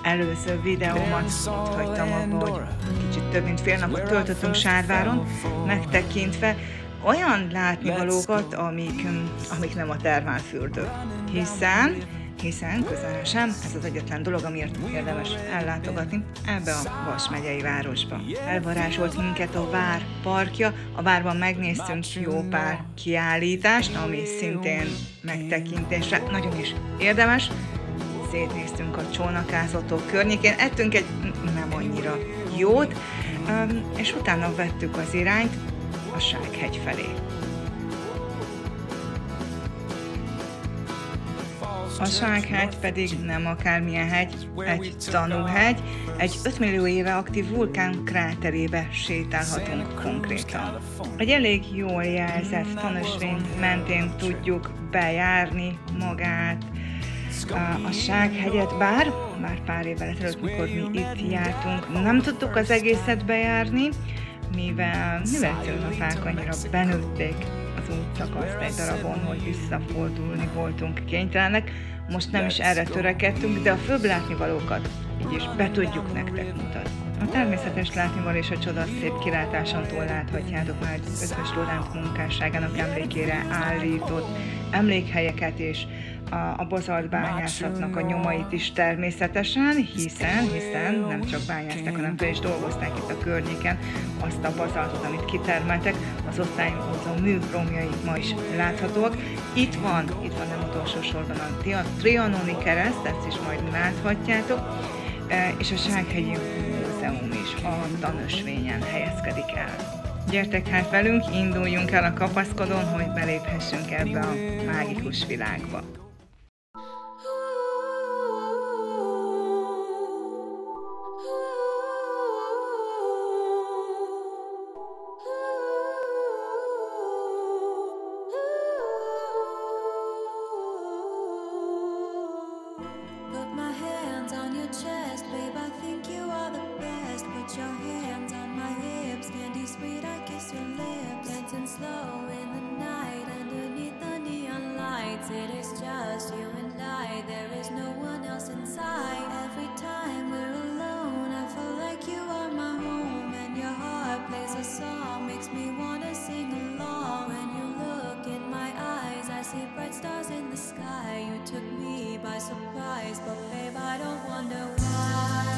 előző videómat ott hagytam abba, hogy kicsit több mint fél napot töltöttünk Sárváron, megtekintve olyan látnivalókat, amik nem a termálfürdő. Hiszen közönösen ez az egyetlen dolog, amiért érdemes ellátogatni ebbe a Vas megyei városba. Elvarázsolt minket a vár parkja, a várban megnéztünk jó pár kiállítást, ami szintén megtekintésre nagyon is érdemes. Szétnéztünk a csónakázatok környékén, ettünk egy nem annyira jót, és utána vettük az irányt a Sághegy felé. A Sághegy pedig nem akármilyen hegy, egy tanúhegy, egy 5 millió éve aktív vulkán kráterébe sétálhatunk konkrétan. Egy elég jól jelzett tanösvény mentén tudjuk bejárni magát a Sághegyet, bár pár évvel ezelőtt, mikor mi itt jártunk, nem tudtuk az egészet bejárni, mivel egyszerűen a fák annyira benőtték az útszakaszt egy darabon, hogy visszafordulni voltunk kénytelenek. Most nem is erre törekedtünk, de a főbb látnivalókat így is be tudjuk nektek mutatni. A természetes látnivaló és a csoda szép kilátáson túl láthatjátok már az Ötvös Lóránt munkásságának emlékére állított emlékhelyeket és a bazaltbányászatnak a nyomait is természetesen, hiszen nem csak bányáztak, hanem fel is dolgozták itt a környéken azt a bazaltot, amit kitermeltek, az osztályozó műkromjaik ma is láthatóak. Itt van nem utolsó sorban a trianoni kereszt, ezt is majd láthatjátok, és a Sághegyi Múzeum is a tanösvényen helyezkedik el. Gyertek hát velünk, induljunk el a kapaszkodón, hogy beléphessünk ebbe a mágikus világba. It is just you and I, there is no one else inside. Every time we're alone, I feel like you are my home, and your heart plays a song, makes me wanna sing along. When you look in my eyes, I see bright stars in the sky. You took me by surprise, but babe, I don't wonder why.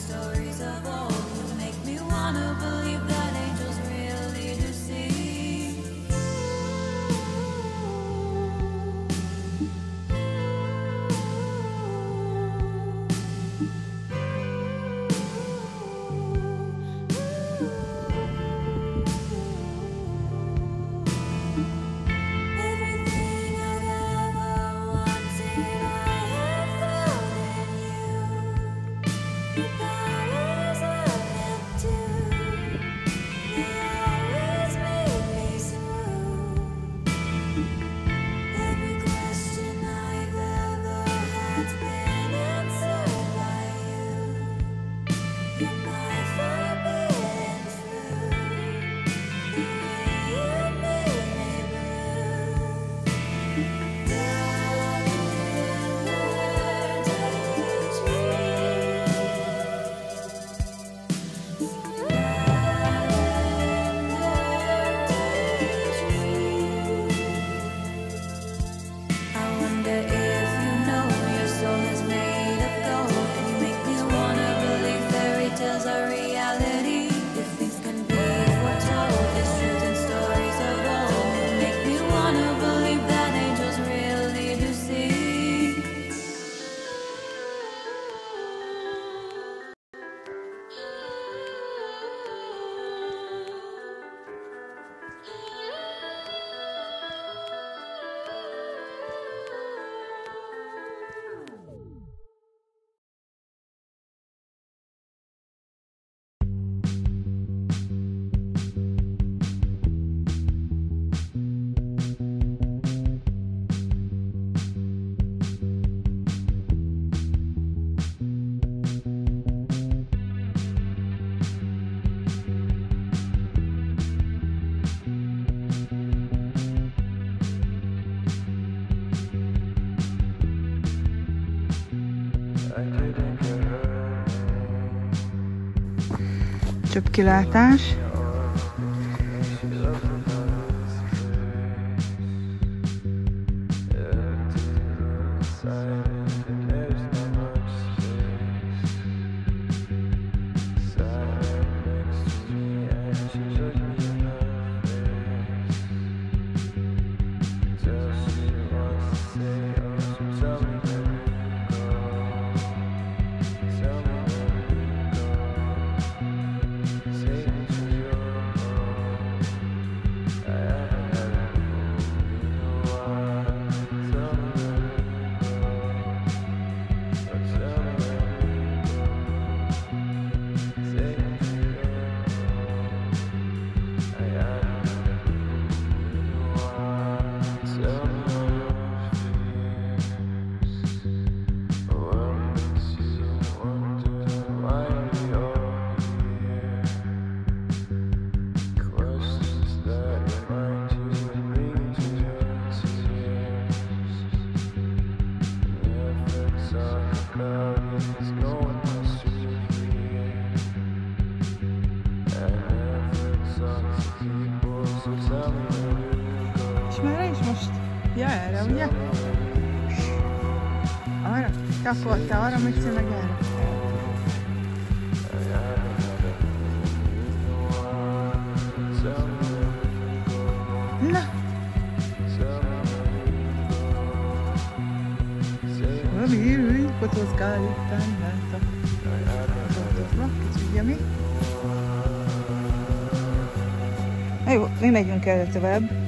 Stories of all Több kilátás. És már is most erre, ugye? Arra? Te akkor te arra megy, meg erre. Na! Ülj, fotózkál itt, fotózva, kicsit mi? Jó, mi megyünk el tovább.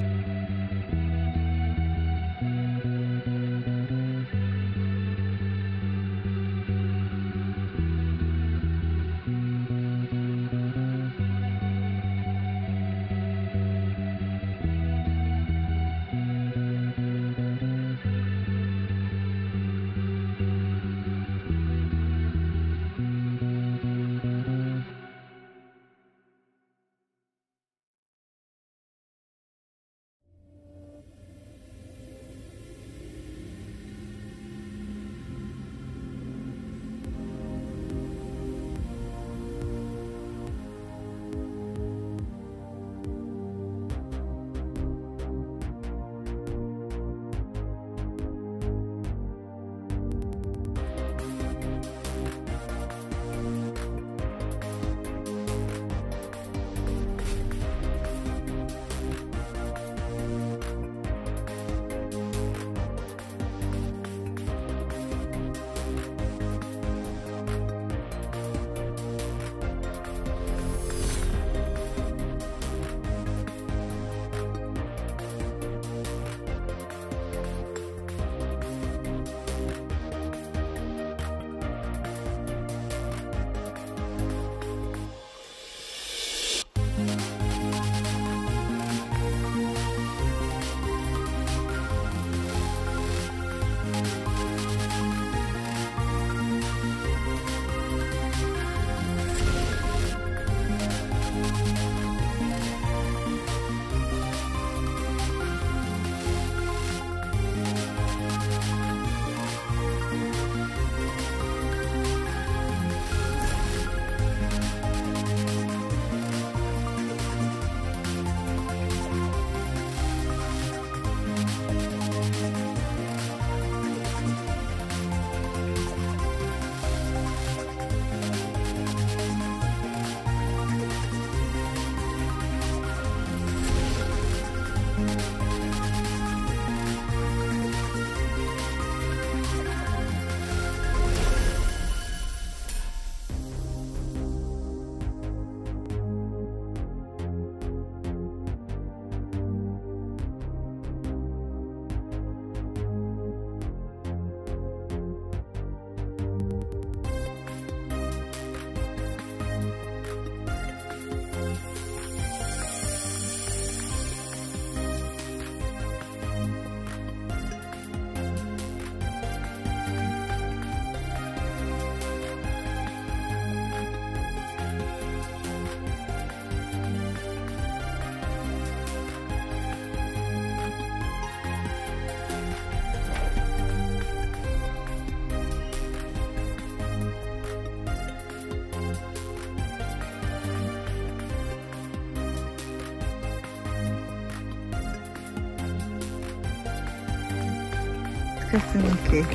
kezdtünk ki.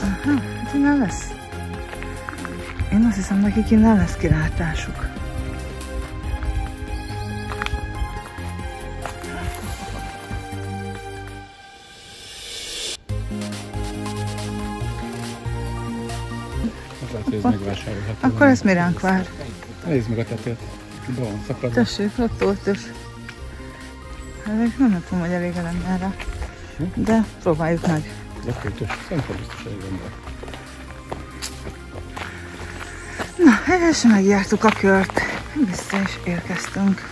Aha, hát innen lesz. Én azt hiszem, nekik innen lesz kilátásuk. Akkor ez mi ránk vár? Nézd meg a tetőt. Be van szakadva. Tessék, ott is. Nem tudom, hogy elég erre. De próbáljuk meg. Lökőtös. Szerintem biztos elég ember. Na, és megjártuk a kört. Vissza is érkeztünk.